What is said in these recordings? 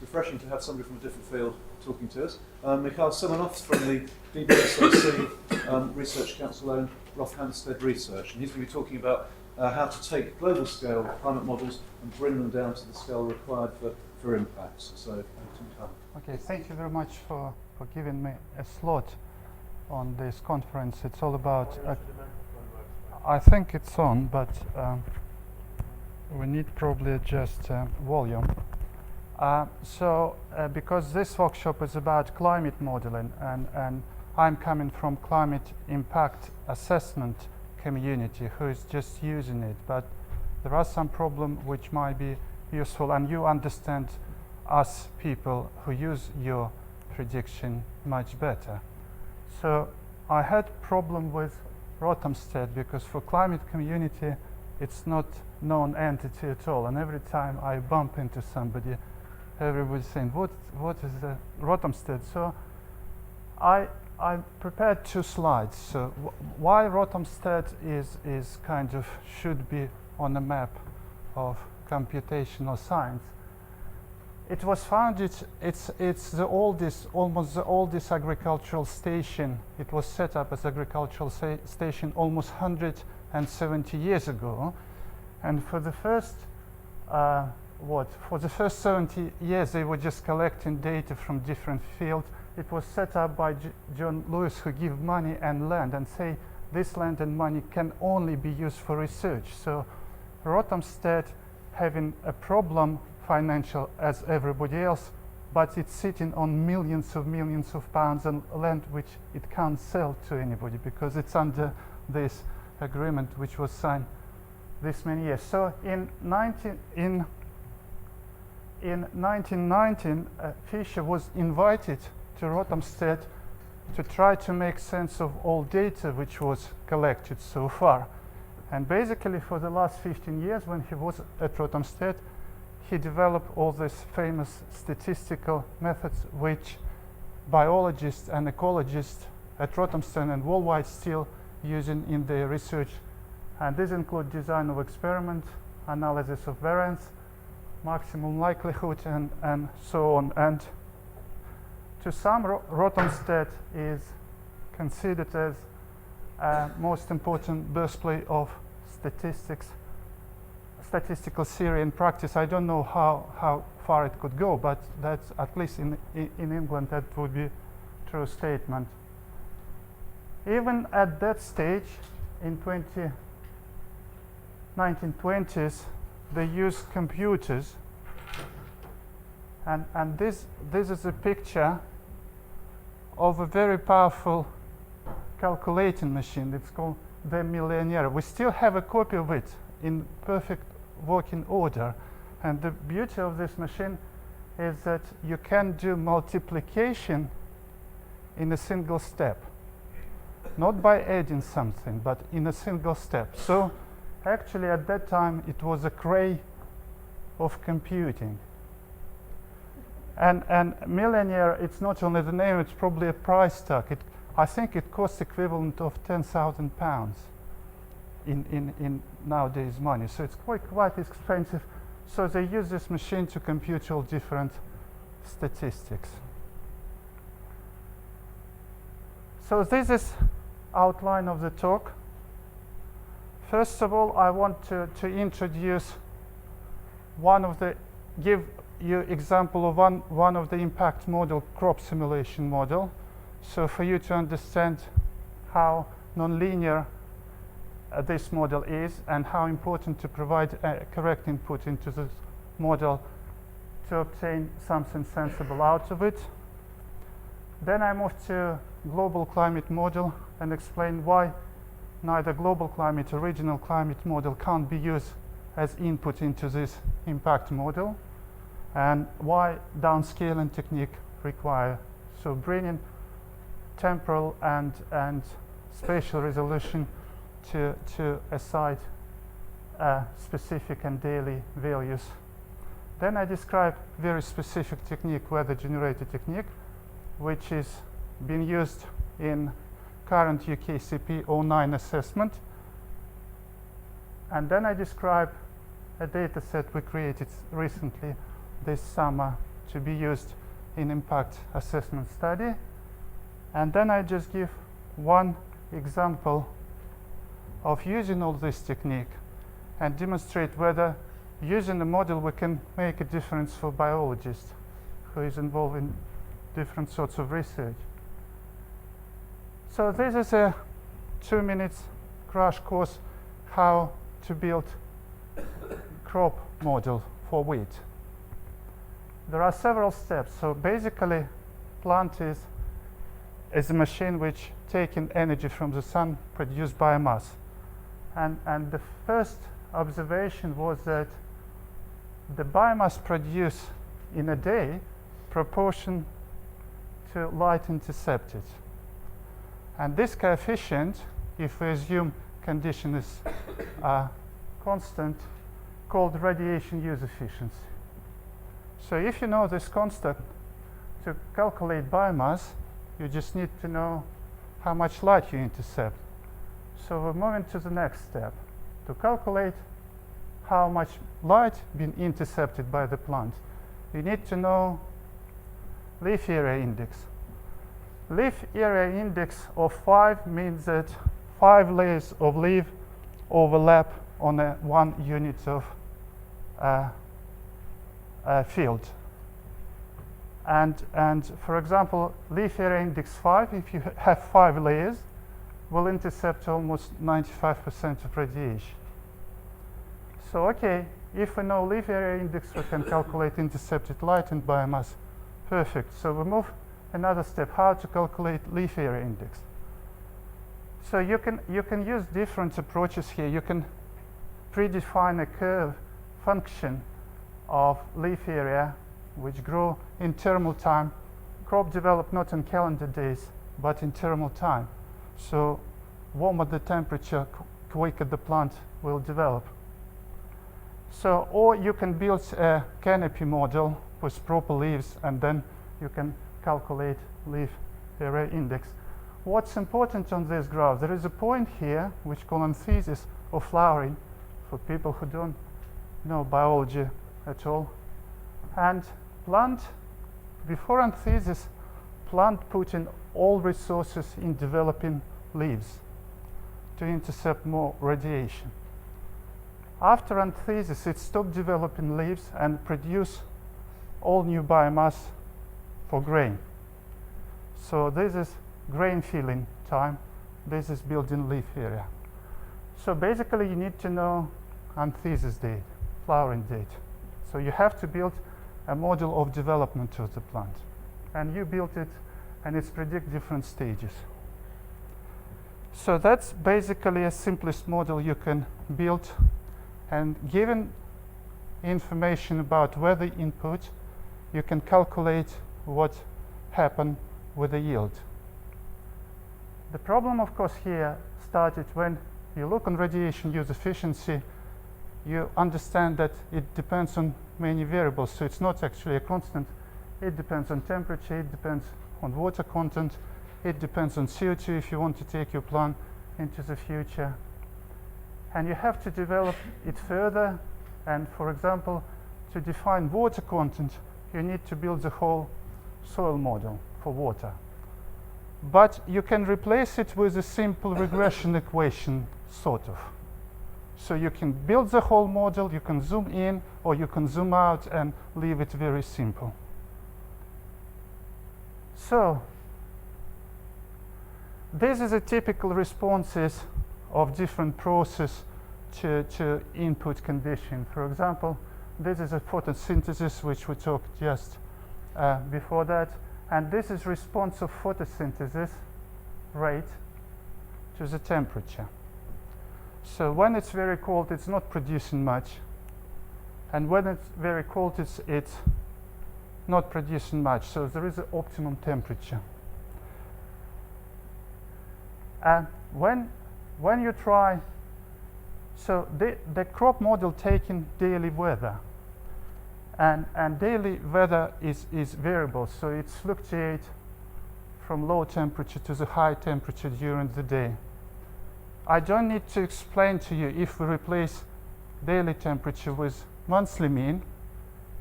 refreshing to have somebody from a different field talking to us. Mikhail Semenov from the BBSOC Research Council owned Rothamsted Research, and he's going to be talking about how to take global scale climate models and bring them down to the scale required for impacts. So, okay, thank you very much for giving me a slot on this conference. It's all about. I think it's on, but we need probably adjust volume. Because this workshop is about climate modeling, and I'm coming from climate impact assessment community who is just using it, but there are some problems which might be useful, and you understand us people who use your prediction much better. So I had problem with Rothamsted because for climate community it's not known entity at all, and every time I bump into somebody, everybody's saying, what is the Rothamsted? So I prepared 2 slides. So why Rothamsted is kind of should be on a map of computational science. It was founded, it's the oldest, almost the oldest agricultural station. It was set up as agricultural station almost 170 years ago. And for the first, for the first 70 years, they were just collecting data from different fields. It was set up by John Lewis, who give money and land and say this land and money can only be used for research. So Rothamsted having a problem financial as everybody else, but it's sitting on millions of pounds of land which it can't sell to anybody because it's under this agreement which was signed this many years. So in 1919, Fisher was invited to Rothamsted to try to make sense of all data which was collected so far. And basically for the last 15 years when he was at Rothamsted, he developed all these famous statistical methods which biologists and ecologists at Rothamsted and worldwide still using in their research. And these include design of experiment, analysis of variance, maximum likelihood, and so on. And to some, Rothamsted is considered as most important birthplace of statistical theory and practice. I don't know how far it could go, but that's at least in England that would be a true statement. Even at that stage, in 1920s, they used computers, and this is a picture of a very powerful calculating machine. It's called the Millionaire. We still have a copy of it in perfect working order, and the beauty of this machine is that you can do multiplication in a single step, not by adding something, but in a single step. So actually at that time it was a cray of computing. And Millionaire, it's not only the name, it's probably a price tag. I think it costs equivalent of £10,000 in nowadays money. So it's quite expensive. So they use this machine to compute all different statistics. So this is outline of the talk. First of all, I want to introduce give you example of one of the impact model, crop simulation model. So for you to understand how nonlinear this model is and how important to provide a correct input into this model to obtain something sensible out of it. Then I move to global climate model and explain why neither global climate or regional climate model can't be used as input into this impact model, and why downscaling technique require. So bringing temporal and spatial resolution to a site specific and daily values. Then I describe very specific technique, weather generated technique, which is being used in current UKCP 09 assessment. And then I describe a data set we created recently this summer to be used in impact assessment study. And then I just give one example of using all this technique and demonstrate whether using the model we can make a difference for biologists who is involved in different sorts of research. So this is a 2 minutes crash course how to build crop model for wheat. There are several steps. So basically, plant is a machine which taking energy from the sun, produce biomass. And the first observation was that the biomass produced in a day proportion to light intercepted. And this coefficient, if we assume condition is constant, called radiation use efficiency. So if you know this constant, to calculate biomass, you just need to know how much light you intercept. So we're moving to the next step. To calculate how much light been intercepted by the plant, you need to know leaf area index. Leaf area index of 5 means that 5 layers of leaf overlap on a 1 unit of field. And for example, leaf area index 5, if you have 5 layers, will intercept almost 95% of radiation. So okay, if we know leaf area index, we can calculate intercepted light and biomass. Perfect. So we move another step, how to calculate leaf area index. So you can use different approaches here. You can predefine a curve function of leaf area which grow in thermal time. Crop develop not in calendar days, but in thermal time. So warmer the temperature, quicker the plant will develop. So, or you can build a canopy model with proper leaves, and then you can calculate leaf area index. What's important on this graph, there is a point here which called anthesis or flowering for people who don't know biology at all. And plant, before anthesis, plant put in all resources in developing leaves to intercept more radiation. After anthesis, it stopped developing leaves and produce all new biomass for grain. So this is grain filling time. This is building leaf area. So basically you need to know anthesis date, flowering date. So you have to build a model of development of the plant. And you build it, and it's predict different stages. So that's basically a simplest model you can build. And given information about weather input, you can calculate what happened with the yield. The problem, of course, here started when you look on radiation use efficiency. You understand that it depends on many variables, so it's not actually a constant. It depends on temperature, it depends on water content, it depends on CO2 if you want to take your plant into the future. And you have to develop it further, and for example, to define water content, you need to build the whole soil model for water. But you can replace it with a simple regression equation, sort of. So you can build the whole model, you can zoom in, or you can zoom out and leave it very simple. So this is a typical responses of different process to input condition. For example, this is a photosynthesis, which we talked just before that. And this is response of photosynthesis rate to the temperature. So when it's very cold, it's not producing much. And when it's very cold, it's not producing much. So there is an optimum temperature. And when you try, so the crop model taking daily weather. And daily weather is variable, so it fluctuates from low temperature to the high temperature during the day. I don't need to explain to you, if we replace daily temperature with monthly mean,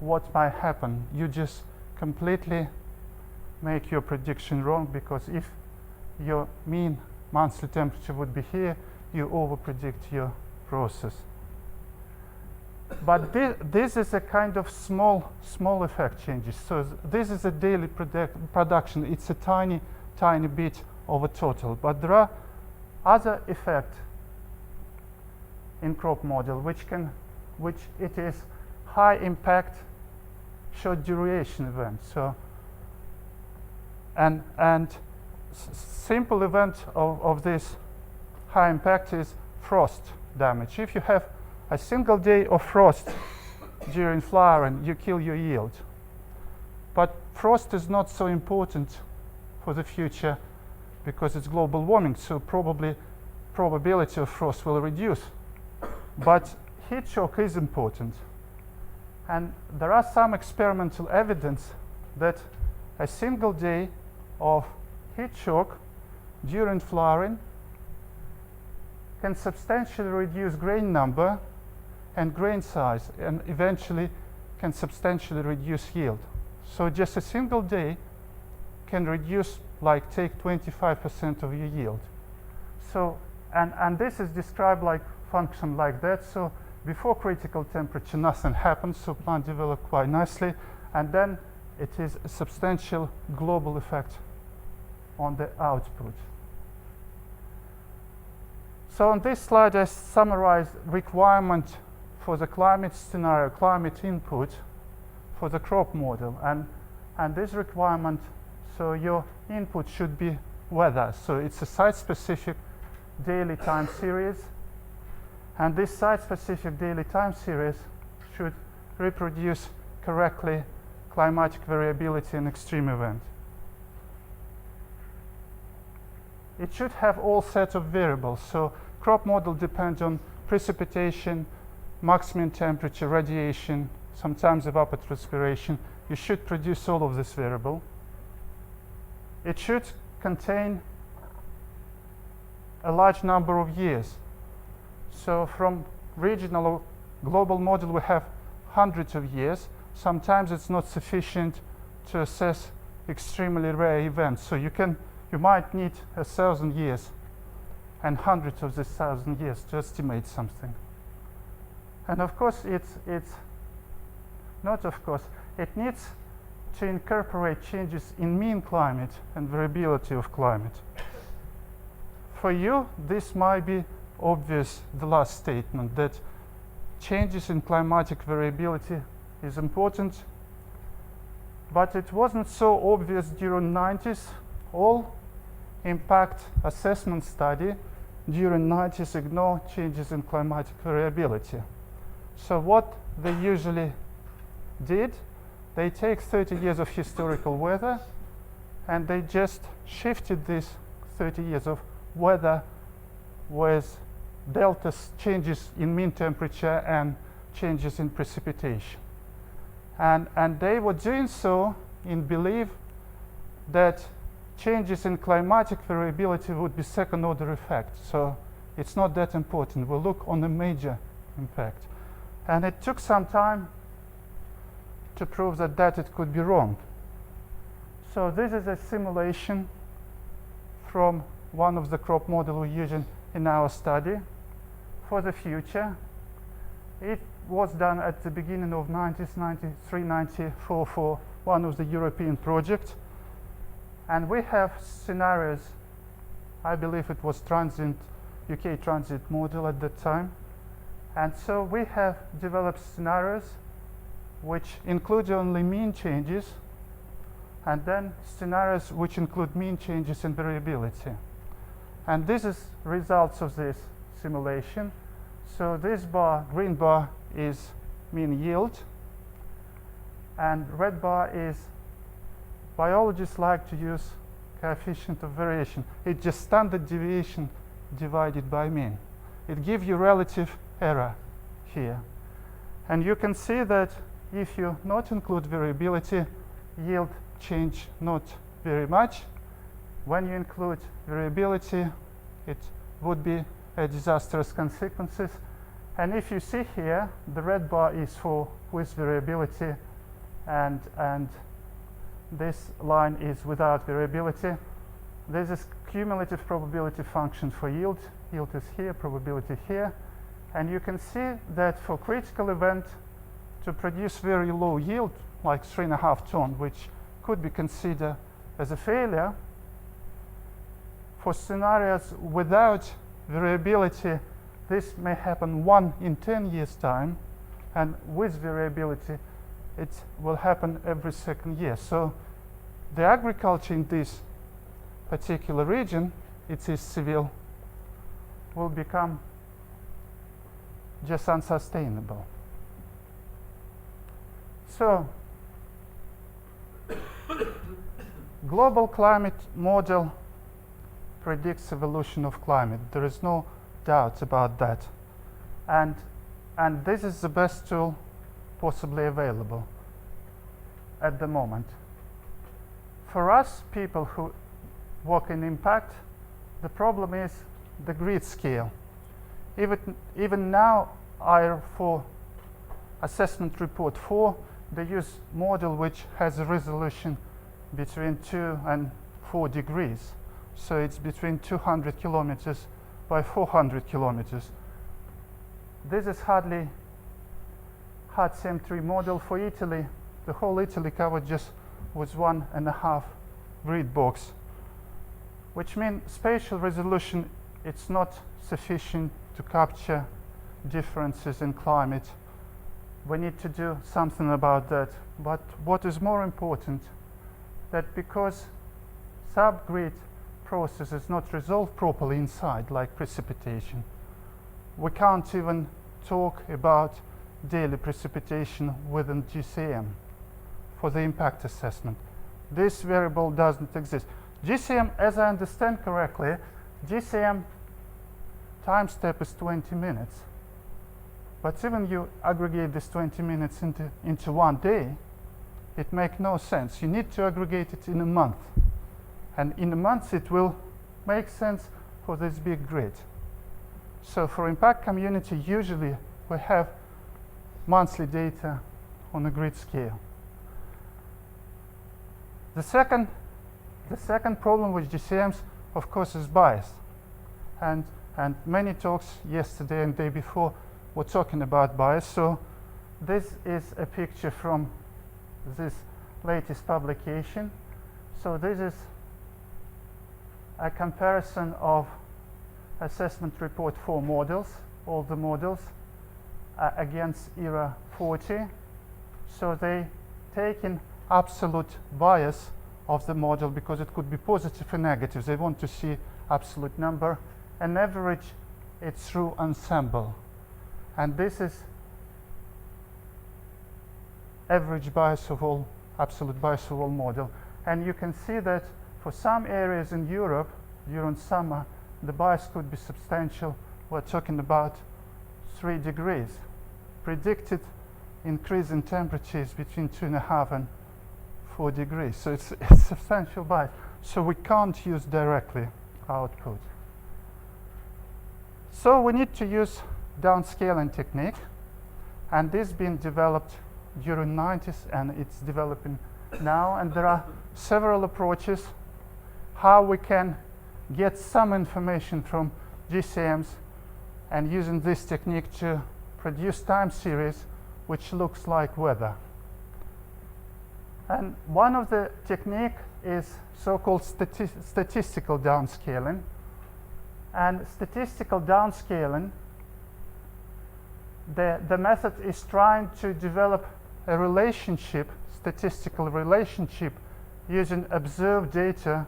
what might happen. You just completely make your prediction wrong, because if your mean monthly temperature would be here, you overpredict your process. But this is a kind of small effect changes. So this is a daily production. It's a tiny bit of a total. But there are other effects in crop model which it is high impact, short duration event. So and simple event of this high impact is frost damage. If you have a single day of frost during flowering, you kill your yield. But frost is not so important for the future because it's global warming, so probability of frost will reduce. But heat shock is important. And there are some experimental evidence that a single day of heat shock during flowering can substantially reduce grain number and grain size, and eventually can substantially reduce yield. So just a single day can reduce, like, take 25% of your yield. So, and this is described like function like that. So before critical temperature, nothing happens, so plant develop quite nicely, and then it is a substantial global effect on the output. So on this slide, I summarized requirement for the climate scenario, climate input for the crop model, and this requirement, so your input should be weather. So it's a site-specific daily time series, and this site-specific daily time series should reproduce correctly climatic variability and extreme event. It should have all set of variables. So crop model depends on precipitation, maximum temperature, radiation, sometimes evapotranspiration. You should produce all of this variable. It should contain a large number of years. So from regional or global model, we have hundreds of years. Sometimes it's not sufficient to assess extremely rare events. So you might need 1,000 years and hundreds of these 1,000 years to estimate something. And of course, it needs to incorporate changes in mean climate and variability of climate. For you, this might be obvious, the last statement, that changes in climatic variability is important, but it wasn't so obvious during 90s. All impact assessment study during 90s ignore changes in climatic variability. So what they usually did, they take 30 years of historical weather and they just shifted this 30 years of weather with delta changes in mean temperature and changes in precipitation. And they were doing so in belief that changes in climatic variability would be second order effect. So it's not that important. We'll look on the major impact. And it took some time to prove that it could be wrong. So this is a simulation from one of the crop models we're using in our study for the future. It was done at the beginning of 1993, 94 for one of the European projects. And we have scenarios, I believe it was UK transit model at that time. And so we have developed scenarios which include only mean changes, and then scenarios which include mean changes in variability. And this is results of this simulation. So this bar, green bar, is mean yield, and red bar is, biologists like to use coefficient of variation. It's just standard deviation divided by mean. It gives you relative error here. And you can see that if you not include variability, yield change not very much. When you include variability, it would be a disastrous consequences. And if you see here, the red bar is for with variability, and This line is without variability. This is cumulative probability function for yield. Yield is here, probability here. And you can see that for critical event, to produce very low yield, like 3.5 ton, which could be considered as a failure, for scenarios without variability, this may happen 1 in 10 years' time, and with variability, it will happen every second year. So the agriculture in this particular region, it is civil, will become just unsustainable. So global climate model predicts evolution of climate. There is no doubt about that. And this is the best tool possibly available at the moment. For us, people who work in impact, the problem is the grid scale. Even now, IR4 assessment report 4, they use model which has a resolution between 2 and 4 degrees. So it's between 200 kilometers by 400 kilometers. This is hardly HAT-CM3 model for Italy. The whole Italy covered just with 1.5 grid box, which means spatial resolution, it's not sufficient to capture differences in climate. We need to do something about that. But what is more important, that because subgrid process is not resolved properly inside, like precipitation, we can't even talk about daily precipitation within GCM for the impact assessment. This variable doesn't exist. GCM, as I understand correctly, GCM time step is 20 minutes. But even you aggregate this 20 minutes into 1 day, it makes no sense. You need to aggregate it in a month. And in a month, it will make sense for this big grid. So for impact community, usually we have monthly data on a grid scale. The second problem with GCMs, of course, is bias. And many talks yesterday and the day before were talking about bias. So this is a picture from this latest publication. So this is a comparison of assessment report 4 models, all the models, against ERA 40. So they take in absolute bias of the model because it could be positive and negative. They want to see absolute number. And average, it's through ensemble. And this is average bias of all, absolute bias of all model. And you can see that for some areas in Europe, during summer, the bias could be substantial. We're talking about 3 degrees. Predicted increase in temperatures between 2.5 and 4 degrees. So it's substantial bias. So we can't use directly output. So we need to use downscaling technique. And this being developed during 90s and it's developing now. And there are several approaches how we can get some information from GCMs and using this technique to produce time series which looks like weather. And one of the technique is so-called statistical downscaling. And statistical downscaling, the method is trying to develop a relationship, statistical relationship, using observed data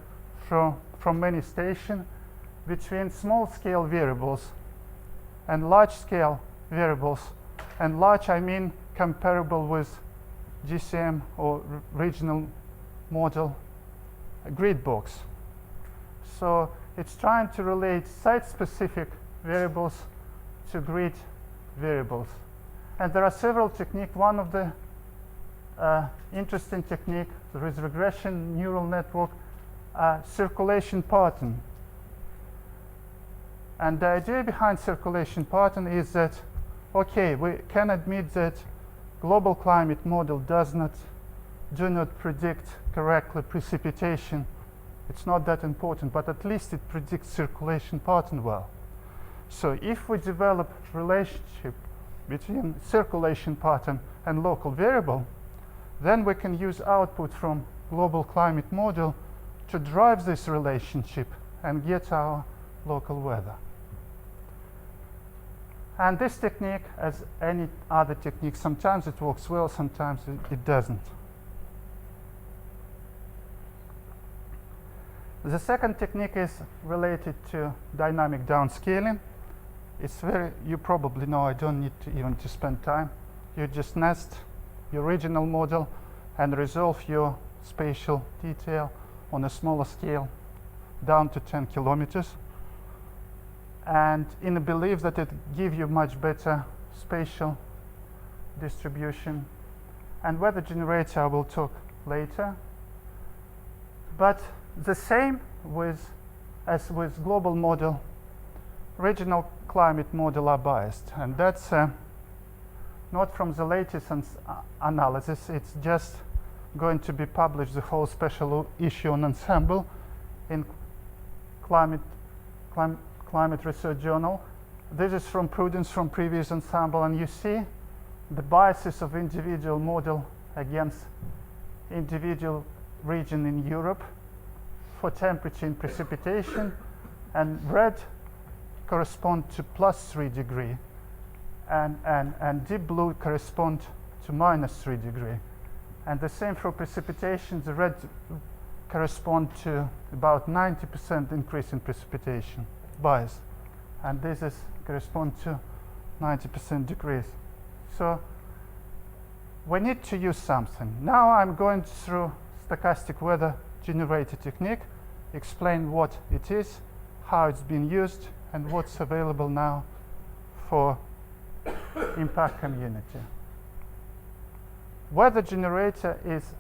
from many stations between small-scale variables and large-scale variables. And large, I mean comparable with GCM or regional model grid box. So it's trying to relate site-specific variables to grid variables. And there are several techniques. One of the interesting technique, there is regression neural network, circulation pattern. And the idea behind circulation pattern is that, okay, we can admit that global climate model does not do not predict correctly precipitation, it's not that important, but at least it predicts circulation pattern well. So if we develop relationship between circulation pattern and local variable, then we can use output from global climate model to drive this relationship and get our local weather. And this technique, as any other technique, sometimes it works well, sometimes it doesn't. The second technique is related to dynamic downscaling. It's you probably know, I don't need to even to spend time. You just nest your original model and resolve your spatial detail on a smaller scale down to 10 kilometers. And in the belief that it gives you much better spatial distribution. And weather generator I will talk later. But the same as with global model, regional climate model are biased. And that's not from the latest analysis, it's just going to be published, the whole special issue on Ensemble in Climate Research Journal. This is from Prudence from previous Ensemble, and you see the biases of individual model against individual region in Europe for temperature and precipitation, and red correspond to +3 degrees, and deep blue correspond to -3 degrees. And the same for precipitation, the red correspond to about 90% increase in precipitation bias, and this is correspond to 90% decrease. So we need to use something. Now I'm going through stochastic weather generator technique, explain what it is, how it's been used, and what's available now for impact community. Weather generator is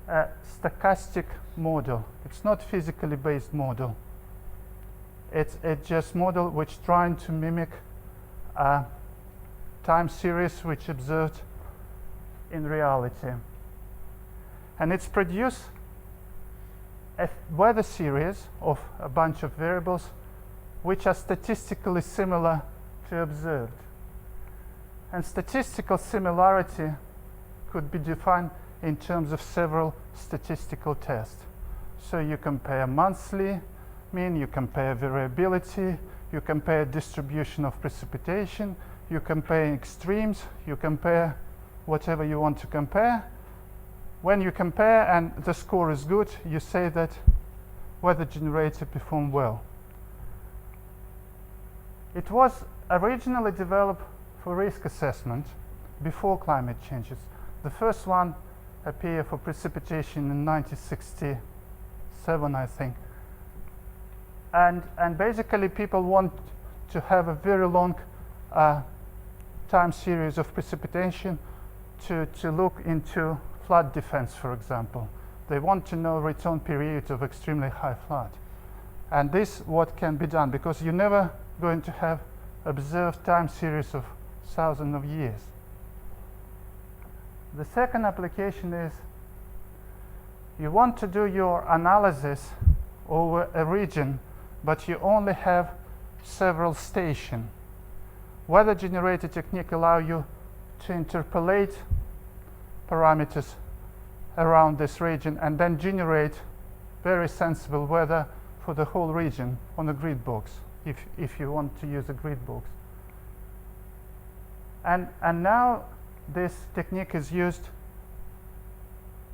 a stochastic model. It's not physically based model. It's just model which trying to mimic a time series which observed in reality. And it's produced a weather series of a bunch of variables which are statistically similar to observed. And statistical similarity could be defined in terms of several statistical tests. So you compare monthly mean, you compare variability, you compare distribution of precipitation, you compare extremes, you compare whatever you want to compare. When you compare and the score is good, you say that weather generator performed well. It was originally developed for risk assessment before climate changes. The first one appeared for precipitation in 1967, I think. And basically people want to have a very long time series of precipitation to look into flood defense, for example. They want to know return period of extremely high flood. And this what can be done, because you're never going to have observed time series of thousands of years. The second application is you want to do your analysis over a region, but you only have several stations. Weather generator technique allow you to interpolate parameters around this region and then generate very sensible weather for the whole region on a grid box, if you want to use a grid box. And now this technique is used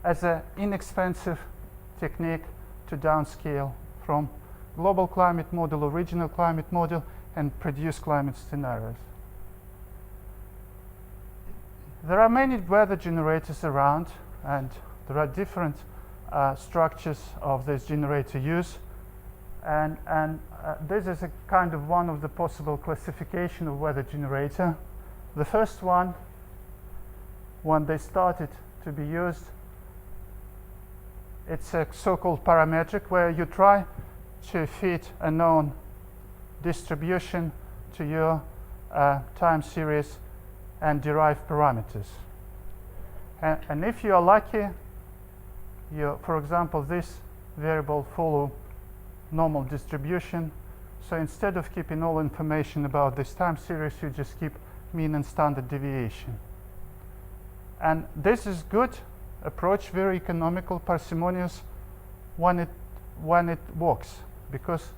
as an inexpensive technique to downscale from global climate model or regional climate model and produce climate scenarios. There are many weather generators around, and there are different structures of this generator use. And this is a kind of one of the possible classification of weather generator. The first one, when they started to be used, it's a so-called parametric, where you try to fit a known distribution to your time series and derive parameters. And if you are lucky, for example, this variable follow normal distribution. So instead of keeping all information about this time series, you just keep mean and standard deviation. And this is good approach, very economical, parsimonious when it works, because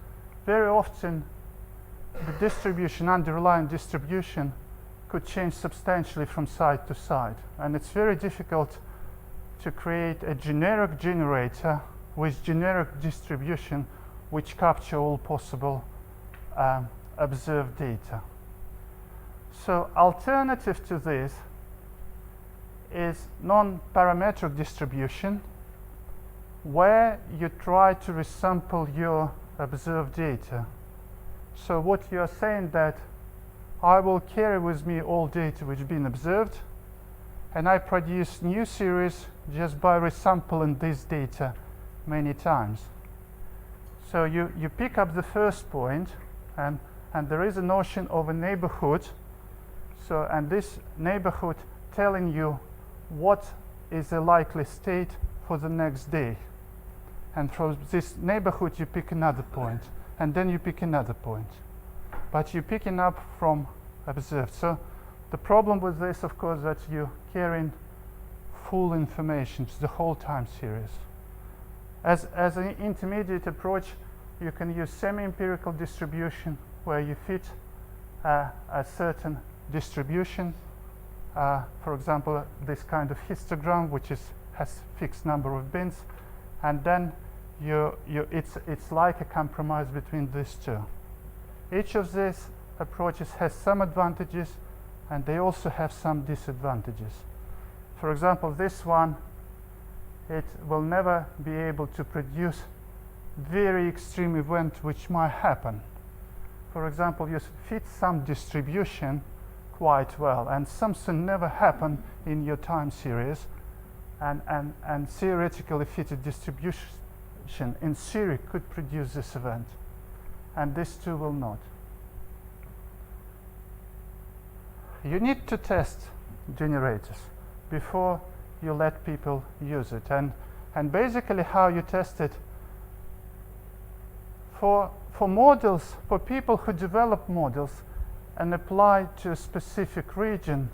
very often the distribution, underlying distribution, could change substantially from side to side, and it's very difficult to create a generic generator with generic distribution which capture all possible observed data. So alternative to this is non-parametric distribution, where you try to resample your observed data. So what you are saying that I will carry with me all data which have been observed, and I produce new series just by resampling this data many times. So you pick up the first point, and there is a notion of a neighborhood. So, and this neighborhood telling you what is a likely state for the next day. And from this neighborhood you pick another point, and then you pick another point. But you're picking up from observed. So the problem with this, of course, that you're carrying full information to the whole time series. As an intermediate approach, you can use semi-empirical distribution, where you fit a certain distribution. For example, this kind of histogram, which has fixed number of bins, and then it's like a compromise between these two. Each of these approaches has some advantages, and they also have some disadvantages. For example, this one, it will never be able to produce very extreme event which might happen. For example, you fit some distribution quite well, and something never happened in your time series, and theoretically fitted distribution in theory could produce this event, and this too will not. You need to test generators before you let people use it, and basically how you test it for models, for people who develop models and apply to a specific region,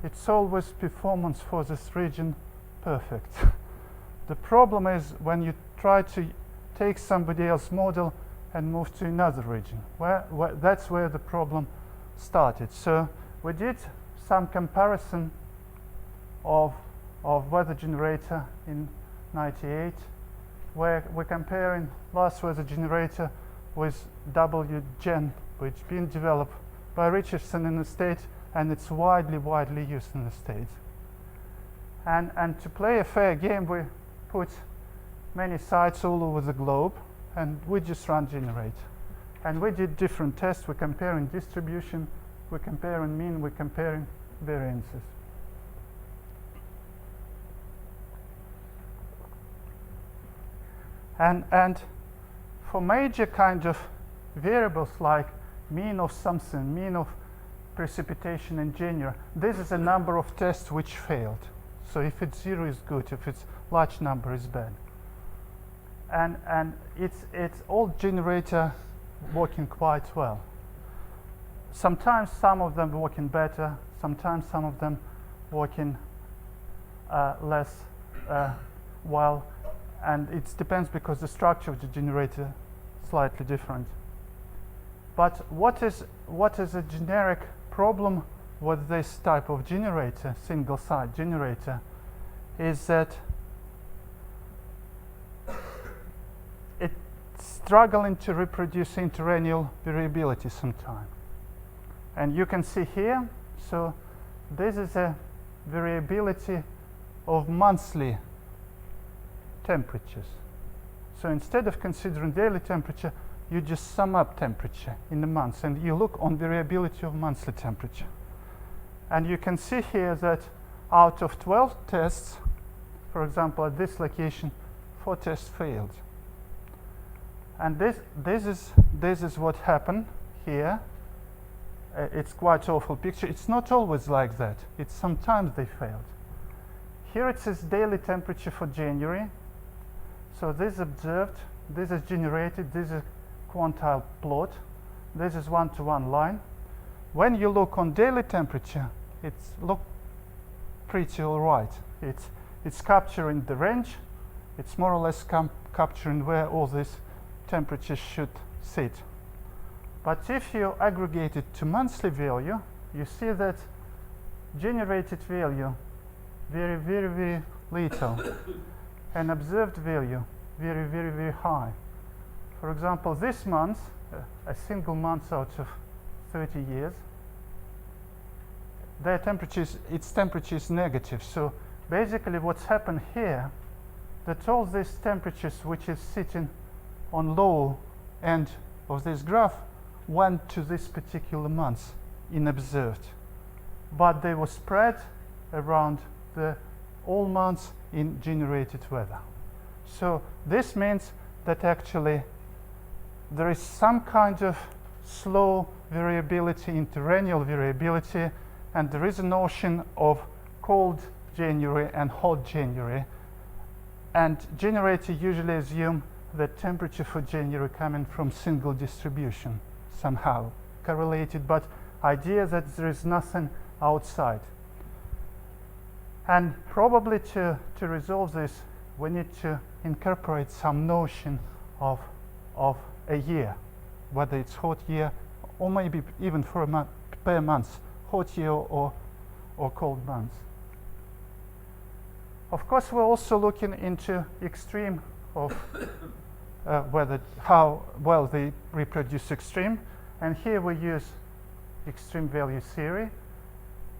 it's always performance for this region perfect. The problem is when you try to take somebody else's model and move to another region. That's where the problem started. So we did some comparison of weather generator in '98, where we're comparing last weather generator with WGen, which been developed by Richardson in the States, and it's widely used in the States. And to play a fair game, we put many sites all over the globe, and we just run generate. And we did different tests. We're comparing distribution, we're comparing mean, we're comparing variances. And for major kind of variables like mean of something, mean of precipitation in January, this is a number of tests which failed. So if it's 0 is good, if it's large number is bad. And it's all generator working quite well. Sometimes some of them working better, sometimes some of them working less well, and it depends because the structure of the generator is slightly different. But what is a generic problem with this type of generator, single site generator, is that it's struggling to reproduce interannual variability sometimes. And you can see here, so this is a variability of monthly temperatures. So instead of considering daily temperature, you just sum up temperature in the months, and you look on variability of monthly temperature. And you can see here that out of 12 tests, for example, at this location, 4 tests failed. And this is what happened here. It's quite awful picture. It's not always like that. It's sometimes they failed. here it says daily temperature for January. So this is observed, this is generated, this is quantile plot, this is one-to-one line. When you look on daily temperature, it's look pretty all right. It's capturing the range. It's more or less capturing where all these temperatures should sit. But if you aggregate it to monthly value, you see that generated value very, very, very little, and observed value very, very, very high. For example, this month, a single month out of 30 years, its temperature is negative. So basically what's happened here, that all these temperatures which is sitting on low end of this graph went to this particular month in observed, but they were spread around all months in generated weather. So this means that actually there is some kind of slow variability, interrennial variability, and there is a notion of cold January and hot January. And generators usually assume that temperature for January coming from single distribution, somehow correlated, but idea that there is nothing outside. And probably to resolve this, we need to incorporate some notion of a year, whether it's hot year or maybe even for a month, per month, hot year or cold months. Of course, we're also looking into extreme of how well they reproduce extreme, and here we use extreme value theory.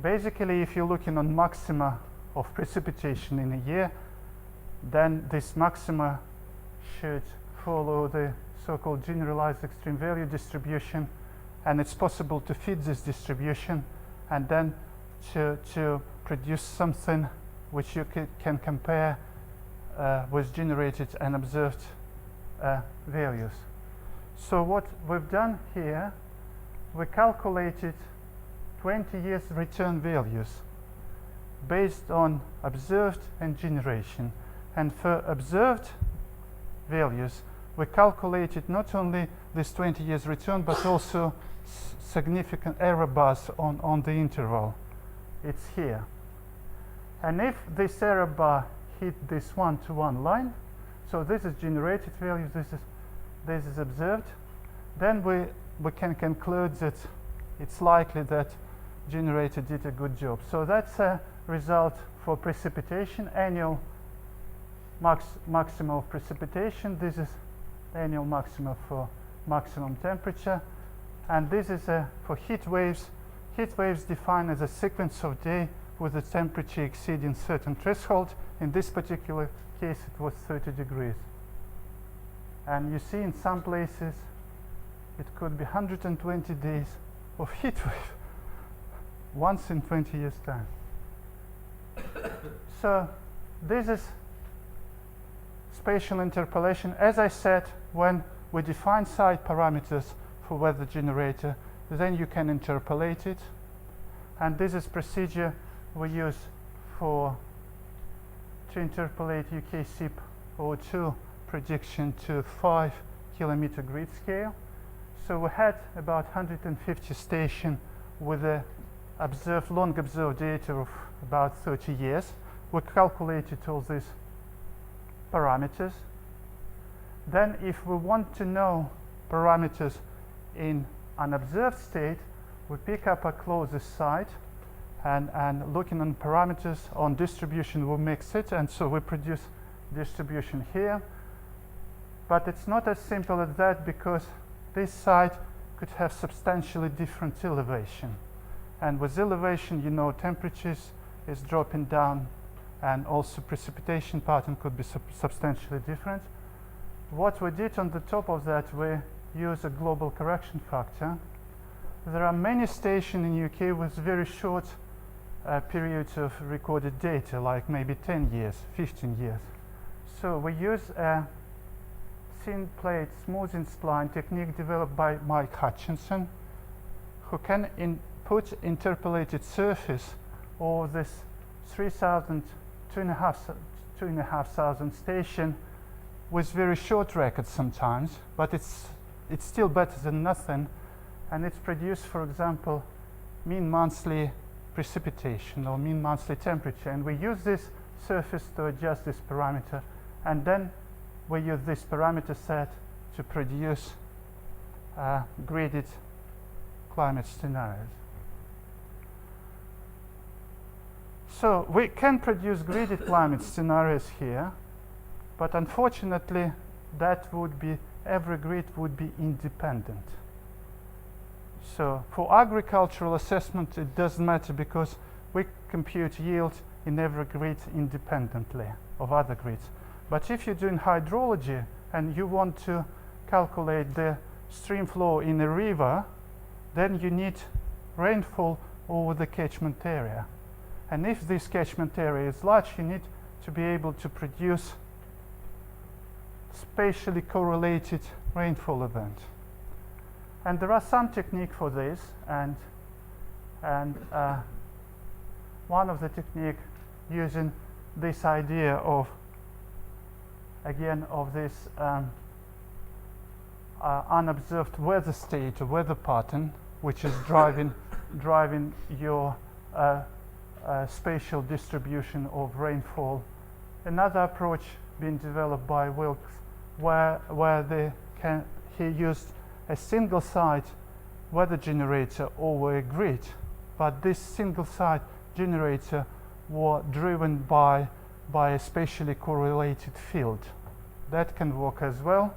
Basically, if you're looking on maxima of precipitation in a year, then this maxima should follow the so-called generalized extreme value distribution, and it's possible to fit this distribution and then to produce something which you can compare with generated and observed values. So what we've done here, we calculated 20 years return values based on observed and generation. And for observed values, we calculated not only this 20 years return, but also significant error bars on the interval. It's here. And if this error bar hit this one-to-one line, so this is generated values, this is observed, then we can conclude that it's likely that generator did a good job. So that's a result for precipitation, annual maximum of precipitation. This is annual maximum for maximum temperature. And this is for heat waves. Heat waves defined as a sequence of day with the temperature exceeding certain threshold. In this particular case, it was 30 degrees. And you see in some places, it could be 120 days of heat wave, once in 20 years' time. So this is spatial interpolation. As I said, when we define site parameters for weather generator, then you can interpolate it. And this is procedure we use to interpolate UK SIP O2 prediction to 5 kilometer grid scale. So we had about 150 stations with a long observed data of about 30 years. We calculated all these parameters. Then if we want to know parameters in an observed state, we pick up a closest site and looking on parameters on distribution, we mix it, and so we produce distribution here. But it's not as simple as that, because this site could have substantially different elevation. And with elevation, you know, temperatures is dropping down, and also precipitation pattern could be substantially different. What we did on the top of that, we use a global correction factor. There are many stations in UK with very short periods of recorded data, like maybe 10 years, 15 years. So we use a thin plate smoothing spline technique developed by Mike Hutchinson, who can put interpolated surface over this 3,000 2,500 station with very short records sometimes, but it's still better than nothing, and it's produced, for example, mean monthly precipitation or mean monthly temperature, and we use this surface to adjust this parameter, and then we use this parameter set to produce graded climate scenarios. So we can produce graded climate scenarios here, but unfortunately every grid would be independent. So for agricultural assessment it doesn't matter, because we compute yield in every grid independently of other grids. But if you're doing hydrology and you want to calculate the stream flow in a river, then you need rainfall over the catchment area. And if this catchment area is large, you need to be able to produce spatially correlated rainfall event. And there are some techniques for this, and one of the techniques using this idea of, again, of this unobserved weather state or weather pattern, which is driving your spatial distribution of rainfall. Another approach being developed by Wilkes, where he used a single site weather generator over a grid, but this single site generator was driven by a spatially correlated field. That can work as well.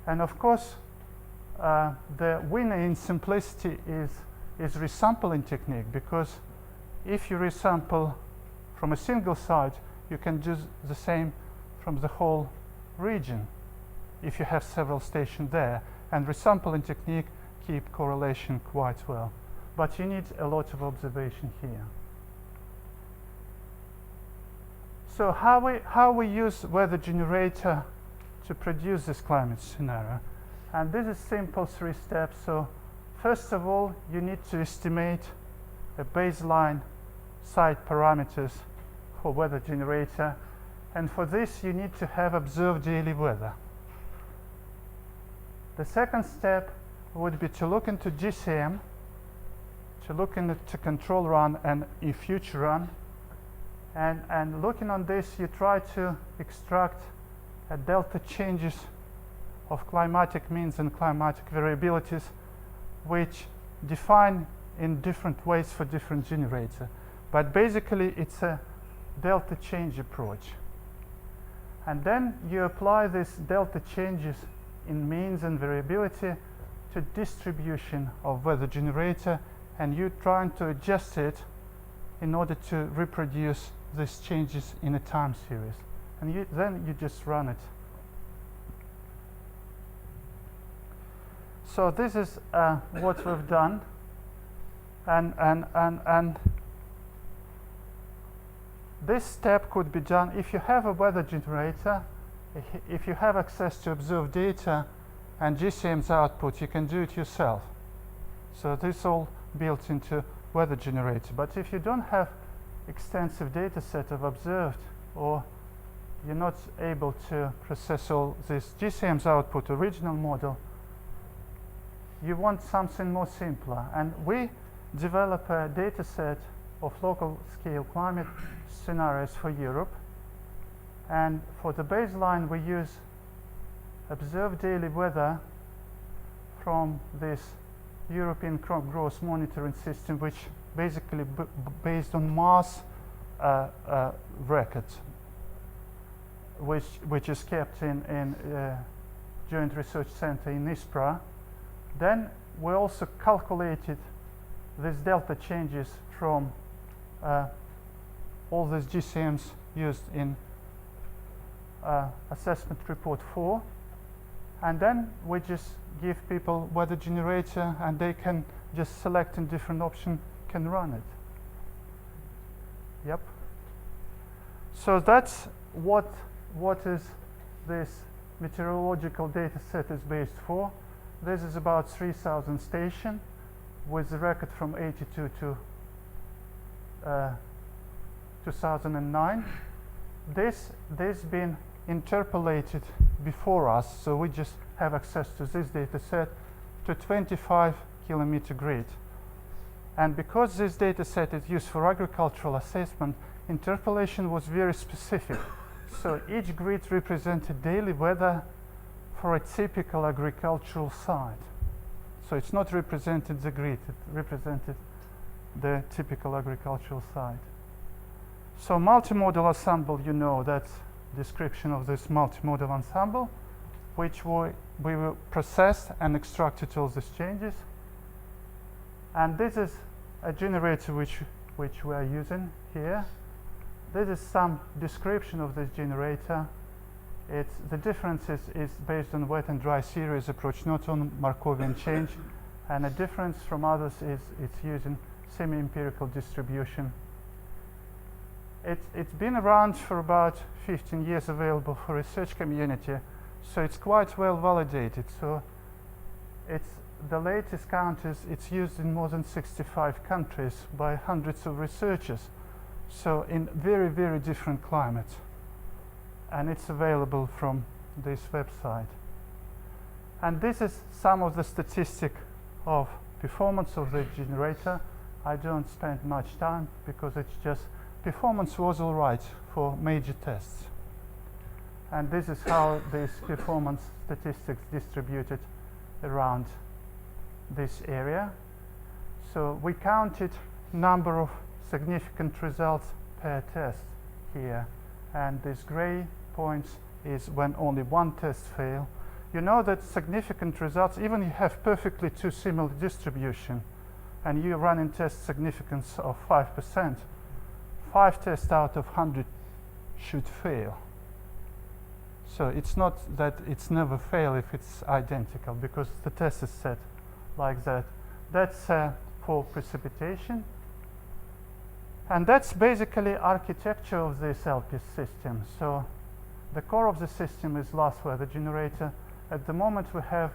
And of course, the winner in simplicity is resampling technique, because if you resample from a single site, you can do the same from the whole region if you have several stations there. And resampling technique keep correlation quite well. But you need a lot of observation here. So how we use weather generator to produce this climate scenario? And this is simple 3 steps. So first of all, you need to estimate a baseline site parameters for weather generator. And for this, you need to have observed daily weather. The second step would be to look into GCM, to look into control run and in future run. And looking on this, you try to extract a delta changes of climatic means and climatic variabilities, which define in different ways for different generator. But basically, it's a delta change approach. And then you apply this delta changes in means and variability to distribution of weather generator, and you're trying to adjust it in order to reproduce these changes in a time series. And then you just run it. So this is what we've done. And this step could be done if you have a weather generator, if you have access to observed data and GCM's output, you can do it yourself. So this is all built into weather generator. But if you don't have extensive data set of observed, or you're not able to process all this GCM's output original model, you want something more simpler. And we develop a data set of local scale climate scenarios for Europe. And for the baseline, we use observed daily weather from this European crop growth monitoring system, which basically based on mass records, which is kept in Joint Research Center in ISPRA. Then we also calculated these delta changes from all these GCMs used in assessment report 4, and then we just give people weather generator, and they can just select in different option, can run it. Yep. So that's what is this meteorological data set is based for. This is about 3,000 stations with the record from 82 to 2009. this been interpolated before us, so we just have access to this data set to 25 kilometer grid. And because this data set is used for agricultural assessment, interpolation was very specific. So each grid represented daily weather for a typical agricultural site. So it's not represented the grid, it represented the typical agricultural site. So multimodal ensemble, you know, that's description of this multimodal ensemble, which we will process and extracted all these changes. And this is a generator which we are using here. This is some description of this generator. The difference is based on wet and dry series approach, not on Markovian change. And a difference from others is it's using semi-empirical distribution. It's been around for about 15 years, available for research community, so it's quite well validated. So the latest count is it's used in more than 65 countries by hundreds of researchers, so in very, very different climates. And it's available from this website. And this is some of the statistic of performance of the generator. I don't spend much time because it's just performance was all right for major tests. And this is how these performance statistics distributed around this area. So we counted number of significant results per test here. And this gray points is when only one test failed. You know that significant results, even if you have perfectly two similar distribution and you run in test significance of 5%, 5 tests out of 100 should fail. So it's not that it's never fail if it's identical, because the test is set like that. That's for precipitation. And that's basically architecture of this LP system. So the core of the system is last weather generator. At the moment we have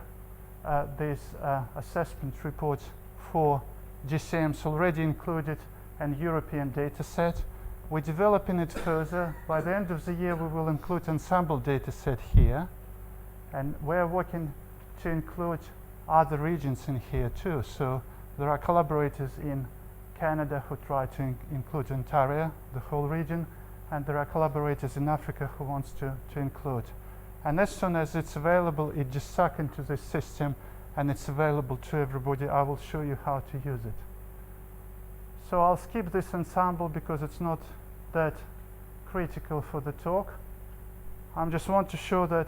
these assessment reports for GCMs already included and European data set. We're developing it further. By the end of the year we will include ensemble data set here, and we're working to include other regions in here too. So there are collaborators in Canada who try to include Ontario, the whole region, and there are collaborators in Africa who wants to include. And as soon as it's available, it just sucks into this system and it's available to everybody. I will show you how to use it. So I'll skip this ensemble because it's not that critical for the talk. I just want to show that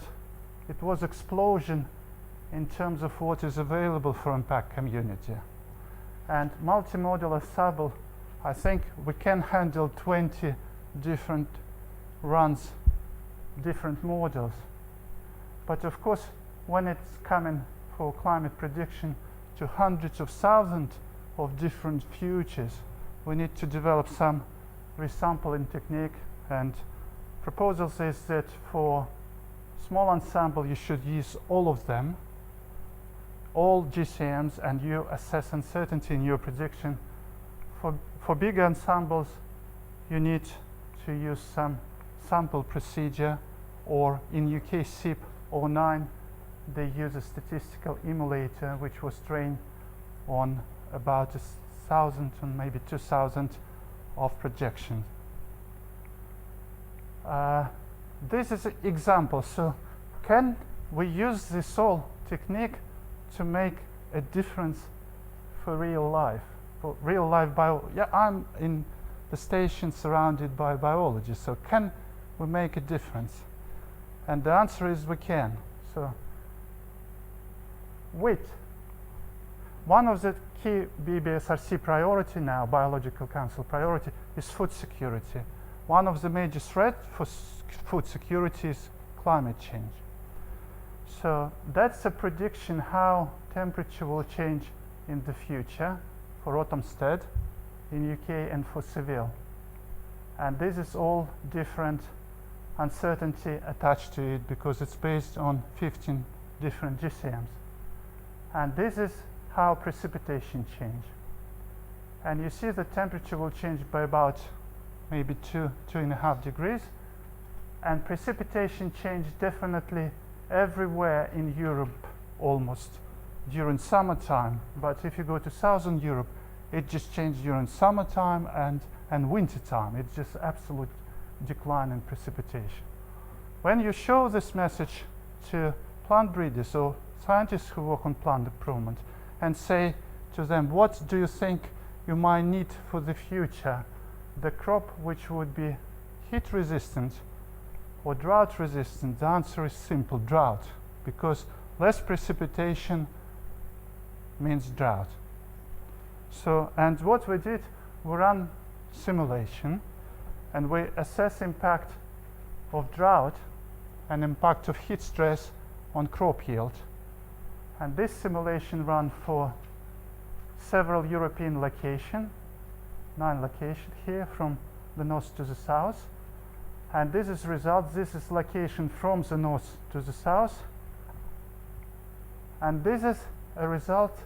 it was explosion in terms of what is available for impact community. And multimodal ensemble, I think we can handle 20 different runs, different models. But of course, when it's coming for climate prediction to hundreds of thousands of different futures, we need to develop some resampling technique. And proposals is that for small ensemble, you should use all of them, all GCMs, and you assess uncertainty in your prediction. For big ensembles, you need to use some sample procedure, or in UK SIP 09, they use a statistical emulator which was trained on about 1,000 and maybe 2,000 of projections. This is an example. So can we use this whole technique to make a difference for real life? For real life yeah, I'm in the station surrounded by biology, so can we make a difference? And the answer is we can. So wheat. One of the key BBSRC priority now, Biological Council priority, is food security. One of the major threats for food security is climate change. So that's a prediction how temperature will change in the future for Rothamsted in UK and for Seville. And this is all different uncertainty attached to it because it's based on 15 different GCMs. And this is how precipitation change. And you see the temperature will change by about maybe 2.5 degrees. and precipitation changed definitely everywhere in Europe almost during summertime. But if you go to southern Europe, it just changed during summertime and wintertime. It's just absolute decline in precipitation. When you show this message to plant breeders or scientists who work on plant improvement and say to them, what do you think you might need for the future? The crop which would be heat resistant or drought resistant, the answer is simple: drought, because less precipitation means drought. So, and what we did, we ran simulation and we assess impact of drought and impact of heat stress on crop yield. And this simulation ran for several European locations, 9 locations here from the north to the south. And this is result. This is location from the north to the south. And this is a result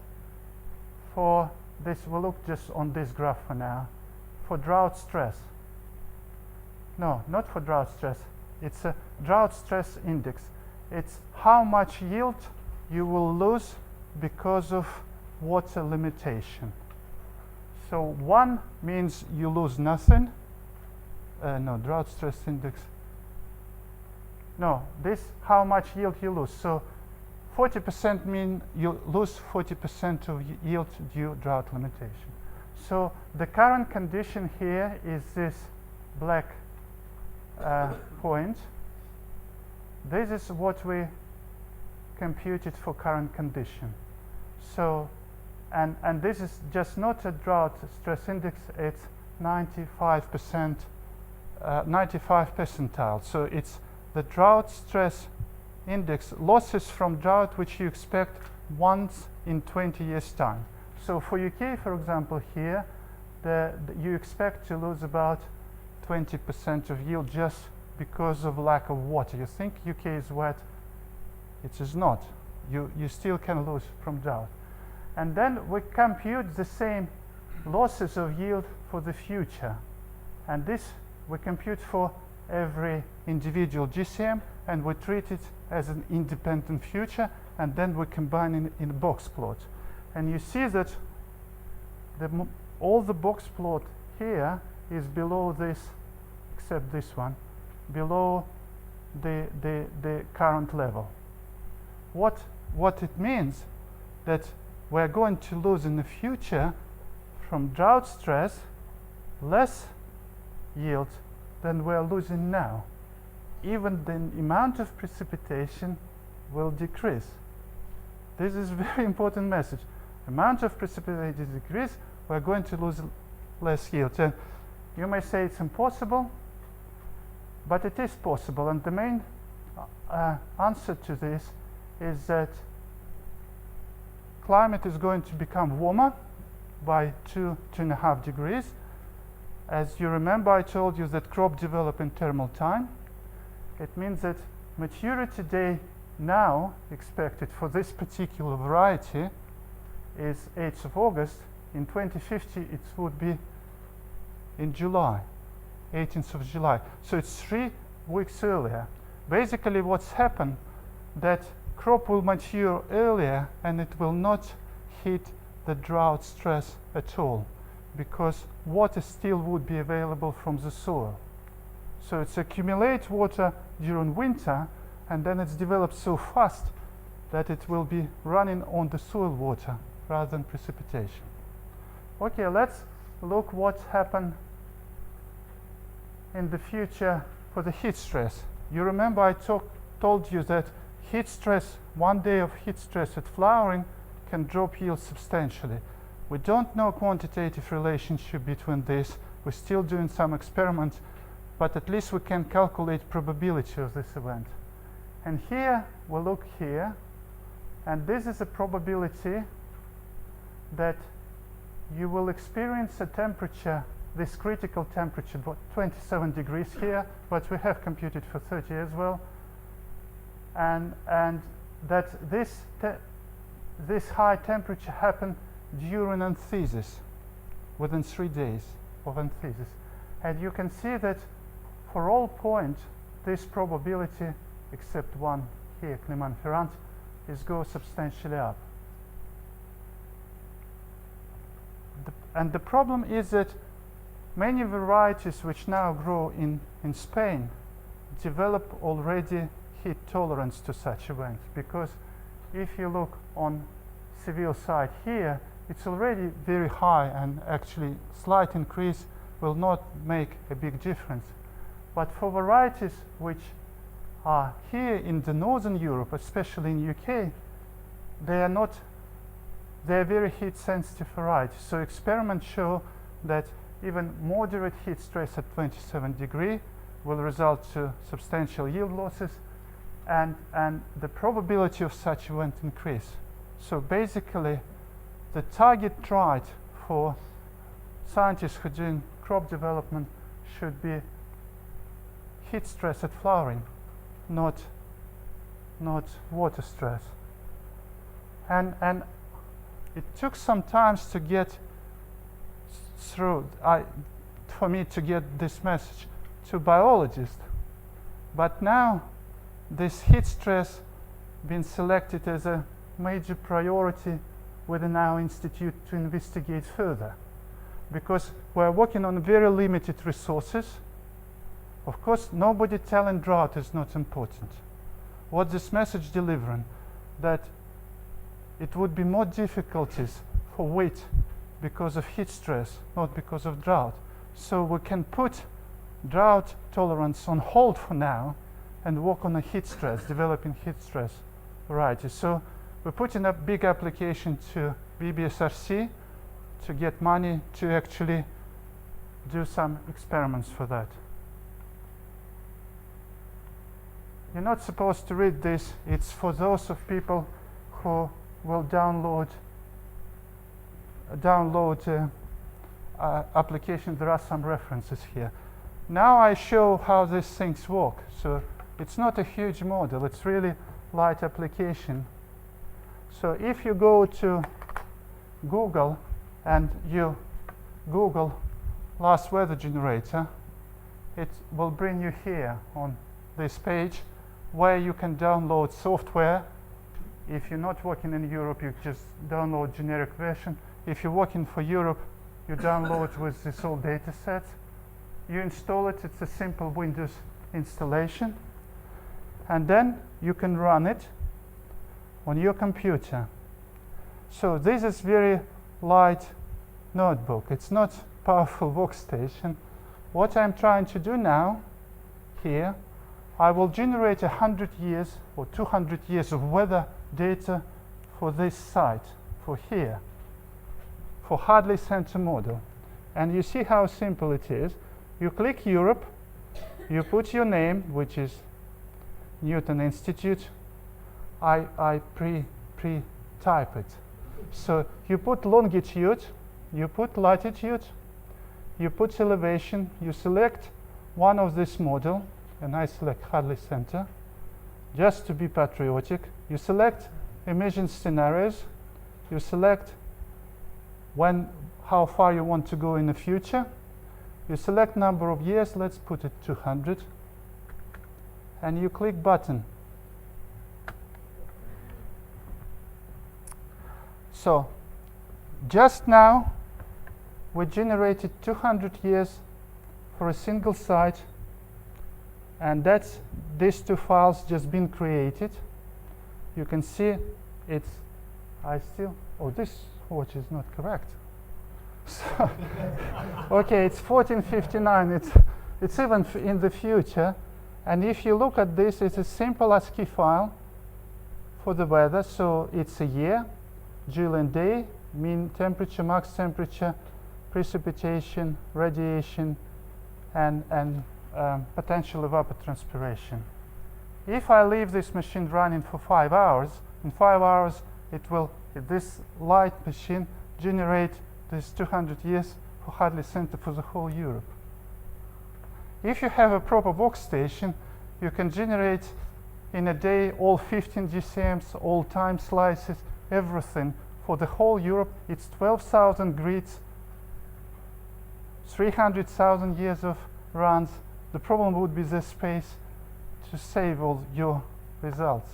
for this. We'll look just on this graph for now. For drought stress. No, not for drought stress. It's a drought stress index. It's how much yield you will lose because of water limitation. So 1 means you lose nothing. No, drought stress index. No, this how much yield you lose. So 40% mean you lose 40% of yield due drought limitation. So the current condition here is this black point. This is what we computed for current condition. So, and this is just not a drought stress index, it's 95%, 95 percentile. So it's the drought stress index, losses from drought which you expect once in 20 years time. So for UK, for example, here, you expect to lose about 20% of yield just because of lack of water. You think UK is wet, it is not. You still can lose from drought. And then we compute the same losses of yield for the future. And this we compute for every individual GCM, and we treat it as an independent future, and then we combine it in a box plot. And you see that all the box plot here is below this, except this one, below the current level. What it means that we're going to lose in the future from drought stress less yield than we're losing now. Even the amount of precipitation will decrease. This is a very important message. Amount of precipitation decrease, we're going to lose less yield. And you may say it's impossible, but it is possible. And the main answer to this is that climate is going to become warmer by 2.5 degrees. As you remember, I told you that crop develop in thermal time. It means that maturity day now expected for this particular variety is 8th of August. In 2050, it would be in July, 18th of July. So it's 3 weeks earlier. Basically, what's happened that crop will mature earlier and it will not hit the drought stress at all, because water still would be available from the soil. So it's accumulate water during winter, and then it's developed so fast that it will be running on the soil water rather than precipitation. Okay, let's look what's happened in the future for the heat stress. You remember I told you that heat stress, 1 day of heat stress at flowering can drop yield substantially. We don't know quantitative relationship between this. We're still doing some experiments, but at least we can calculate probability of this event. And here, we look here, and this is a probability that you will experience a temperature, this critical temperature, about 27 degrees here, but we have computed for 30 as well. And that this high temperature happened during anthesis, within 3 days of anthesis. And you can see that for all points, this probability, except one here, Clermont-Ferrand, is go substantially up. And the problem is that many varieties which now grow in Spain develop already heat tolerance to such events, because if you look on Seville side here, it's already very high, and actually slight increase will not make a big difference. But for varieties which are here in the Northern Europe, especially in UK, they are very heat sensitive varieties. So experiments show that even moderate heat stress at 27 degrees will result to substantial yield losses, and the probability of such event increase. So basically, the target drought for scientists who are doing crop development should be heat stress at flowering, not water stress. And it took some time to get through, for me to get this message to biologists. But now this heat stress been selected as a major priority within our institute to investigate further, because we're working on very limited resources. Of course, nobody telling drought is not important. What this message delivering, that it would be more difficulties for wheat because of heat stress, not because of drought. So we can put drought tolerance on hold for now and work on a heat stress, developing heat stress varieties. So we're putting a big application to BBSRC to get money to actually do some experiments for that. You're not supposed to read this. It's for those of people who will download application. There are some references here. Now I show how these things work. So it's not a huge model. It's really light application. So if you go to Google and you Google last weather generator, it will bring you here on this page where you can download software. If you're not working in Europe, you just download generic version. If you're working for Europe, you download with this old data set. You install it. It's a simple Windows installation. And then you can run it on your computer. So this is very light notebook. It's not powerful workstation. What I'm trying to do now here, I will generate 100 years or 200 years of weather data for this site, for here, for Hadley Center model. And you see how simple it is. You click Europe, you put your name, which is Newton Institute. I pre-type it. So you put longitude, you put latitude, you put elevation, you select one of this model, and I select Hadley Center, just to be patriotic. You select emission scenarios, you select how far you want to go in the future, you select number of years, let's put it 200, and you click button. So just now we generated 200 years for a single site, and that's these two files just been created. You can see it's this watch is not correct. So okay, it's 1459. It's even in the future. And if you look at this, it's a simple ASCII file for the weather. So it's a year, Julian day, mean temperature, max temperature, precipitation, radiation, and potential evapotranspiration. If I leave this machine running for 5 hours, in 5 hours this light machine generate this 200 years for Hadley Center for the whole Europe. If you have a proper workstation, you can generate in a day all 15 GCMs, all time slices, everything for the whole Europe. It's 12,000 grids, 300,000 years of runs. The problem would be the space, to save all your results.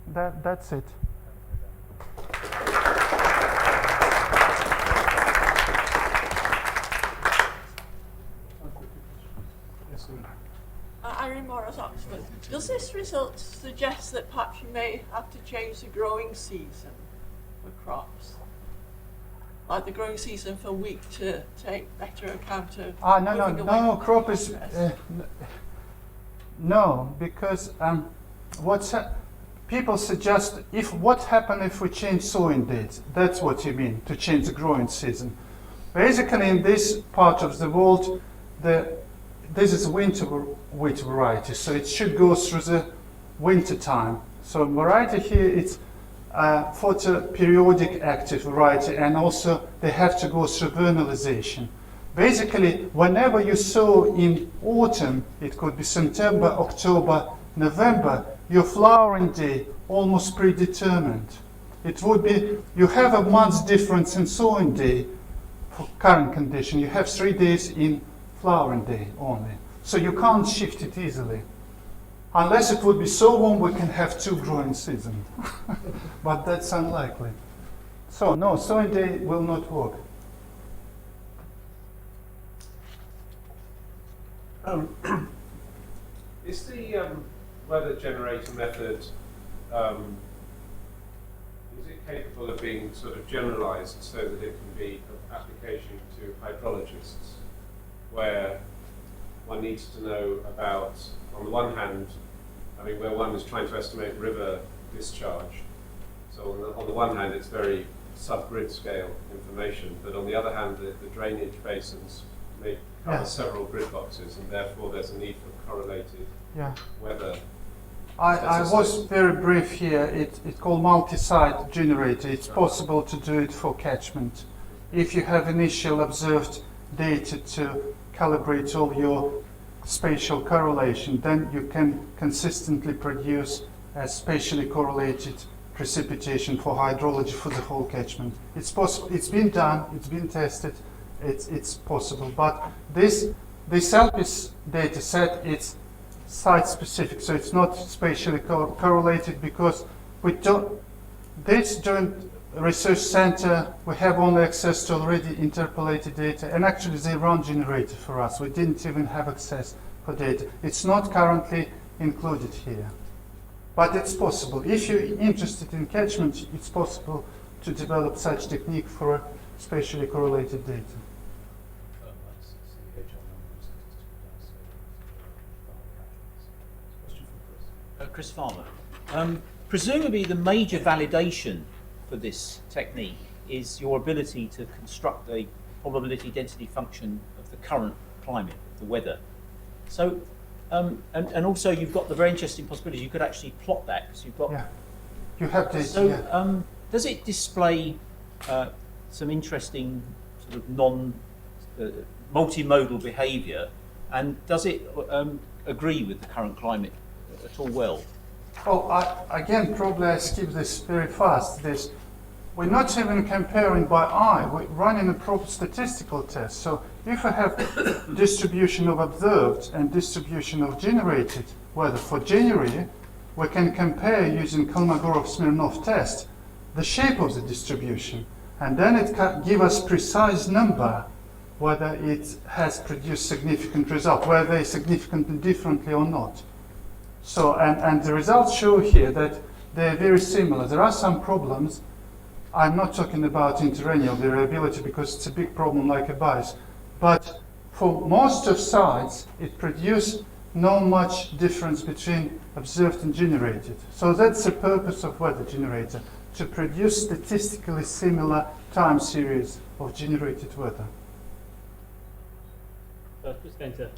That's it. Irene Morris, Oxford. Does this result suggest that perhaps you may have to change the growing season for crops? Like the growing season for wheat to take better account of... No, crop is... no, because people suggest, what happens if we change sowing dates? That's what you mean, to change the growing season. Basically, in this part of the world, this is a winter wheat variety, so it should go through the winter time. So variety here, it's photoperiodic active variety, and also they have to go through vernalization. Basically, whenever you sow in autumn, it could be September, October, November, your flowering day almost predetermined. It would be, you have a month's difference in sowing day for current condition. You have 3 days in flowering day only. So you can't shift it easily. Unless it would be so warm, we can have 2 growing seasons. But that's unlikely. So no, sowing day will not work. Is the weather generator method, is it capable of being sort of generalized so that it can be of application to hydrologists, where one needs to know about, on the one hand, I mean, where one is trying to estimate river discharge. So on the one hand, it's very sub-grid scale information, but on the other hand, the drainage basins may cover several grid boxes, and therefore there's a need for correlated weather. I was very brief here. It's called multi-site generator. It's possible to do it for catchment. If you have initial observed data to calibrate all your spatial correlation, then you can consistently produce a spatially correlated precipitation for hydrology for the whole catchment. It's possible. It's been done. It's been tested. It's possible. But this LPIS data set, it's site specific, so it's not spatially correlated, because we don't. This joint research center, we have only access to already interpolated data, and actually they run generator for us. We didn't even have access for data. It's not currently included here, but it's possible. If you're interested in catchment, it's possible to develop such technique for spatially correlated data. Chris Farmer. Presumably the major validation for this technique is your ability to construct a probability density function of the current climate, of the weather. So, and also you've got the very interesting possibility you could actually plot that, because you've got... Yeah, you have data. So, does it display some interesting sort of multimodal behaviour, and does it agree with the current climate at all well? Oh, again, probably I skip this very fast. We're not even comparing by eye. We're running a proper statistical test. So if I have distribution of observed and distribution of generated weather for January, we can compare using Kolmogorov-Smirnov test the shape of the distribution, and then it can give us precise number whether it has produced significant result, whether they're significantly differently or not. So, and the results show here that they're very similar. There are some problems. I'm not talking about interrennial variability because it's a big problem like a bias. But for most of sites, it produced no much difference between observed and generated. So that's the purpose of weather generator, to produce statistically similar time series of generated weather. So I was just going to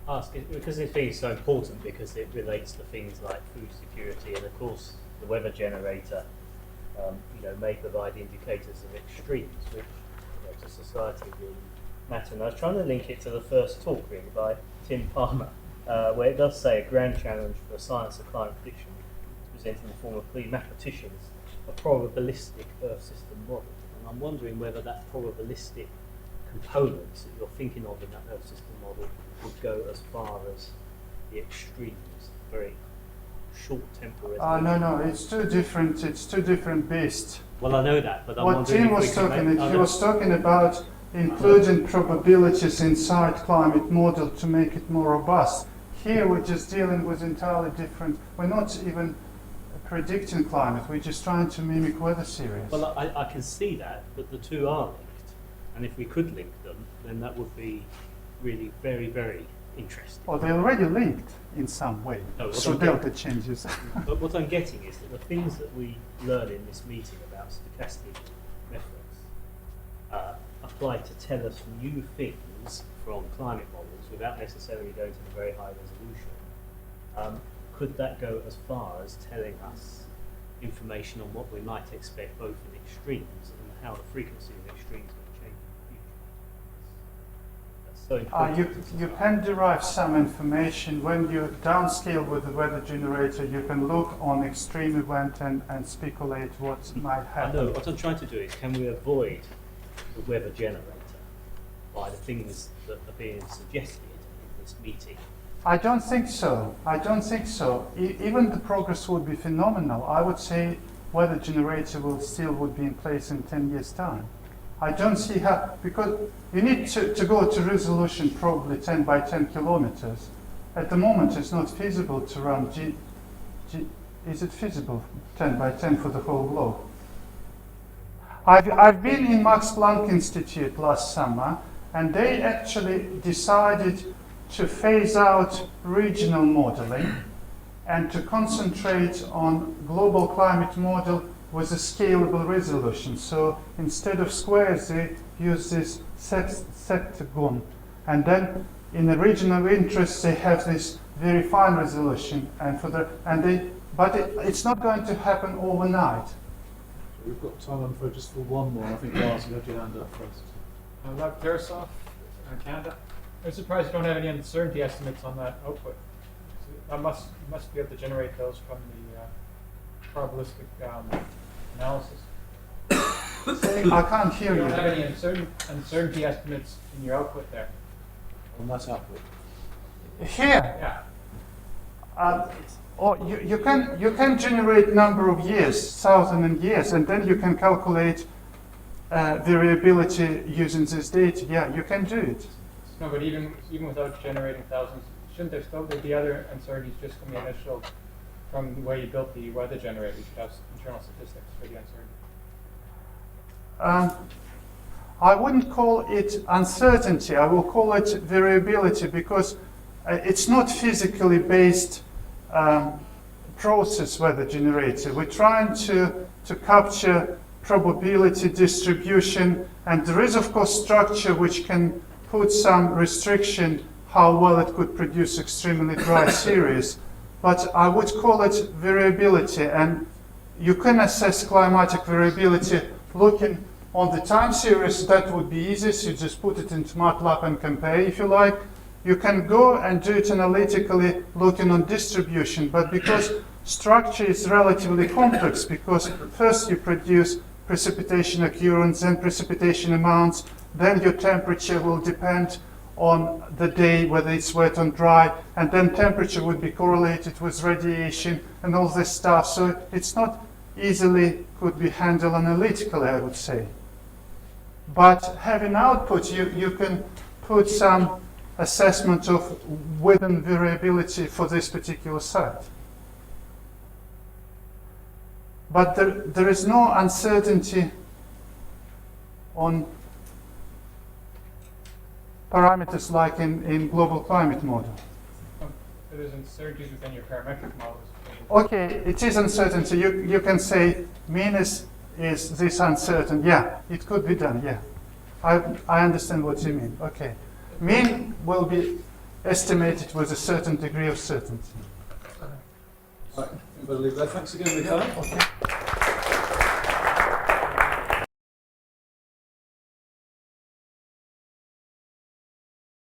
ask, because this thing is so important because it relates to things like food security, and of course the weather generator may provide indicators of extremes, which to society really matter. And I was trying to link it to the first talk really by Tim Palmer, where it does say a grand challenge for science of climate prediction is presented in the form of 3 mathematicians, a probabilistic Earth system model. And I'm wondering whether that probabilistic components that you're thinking of in that Earth system model would go as far as the extremes, very short temporal No, it's two different beasts. Well, I know that, but I'm What wondering Tim if we was can talking, make, he was talking about including probabilities inside climate model to make it more robust. Here we're just dealing with entirely different, we're not even predicting climate, we're just trying to mimic weather series. Well, I can see that, but the two are linked. And if we could link them, then that would be really very, very interesting. Well, they're already linked in some way No, what through I'm delta changes. But what I'm getting is that the things that we learn in this meeting about stochastic methods apply to tell us new things from climate models without necessarily going to the very high resolution. Could that go as far as telling us information on what we might expect both in extremes and how the frequency of extremes will change in the future? That's so important. You can derive some information when you downscale with the weather generator. You can look on extreme event and speculate what might I happen. know, what I'm trying to do is, can we avoid the weather generator by the things that are being suggested in this meeting? I don't think so. I don't think so. Even the progress would be phenomenal. I would say weather generator would be in place in 10 years' time. I don't see how, because you need to go to resolution probably 10 by 10 kilometers. At the moment, it's not feasible to run is it feasible 10 by 10 for the whole globe? I've been in Max Planck Institute last summer, and they actually decided to phase out regional modeling and to concentrate on global climate model with a scalable resolution. So instead of squares, they use this septagon. And then in the regional interest, they have this very fine resolution. But it's not going to happen overnight. We've got time for just for one more. I think Lars, you had your hand up first. Lab Tersoff, Canada. I'm surprised you don't have any uncertainty estimates on that output. So I must be able to generate those from the probabilistic analysis. I can't hear You you. don't have any uncertainty estimates in your output there. On that output. Here, Yeah. you can generate number of years, thousand and years, and then you can calculate variability using this data. Yeah, you can do it. No, but even without generating thousands, shouldn't there still be other uncertainties just from the initial, from the way you built the weather generator? You should have internal statistics for the uncertainty. I wouldn't call it uncertainty. I will call it variability because it's not physically based process weather generator. We're trying to capture probability distribution, and there is of course structure which can put some restriction how well it could produce extremely dry series, but I would call it variability, and you can assess climatic variability looking on the time series. That would be easy, so you just put it into MATLAB and compare if you like. You can go and do it analytically looking on distribution, but because structure is relatively complex, because first you produce precipitation occurrence, then precipitation amounts, then your temperature will depend on the day, whether it's wet or dry, and then temperature would be correlated with radiation and all this stuff. So it's not easily could be handled analytically, I would say. But having output, you can put some assessment of width and variability for this particular site. But there is no uncertainty on parameters like in global climate model. There's uncertainties within your parametric models. Okay, it is uncertainty. You can say mean is this uncertain. Yeah, it could be done. Yeah, I understand what you mean. Okay, mean will be estimated with a certain degree of certainty. Right, I believe that. Thanks again, Mikhail. Okay.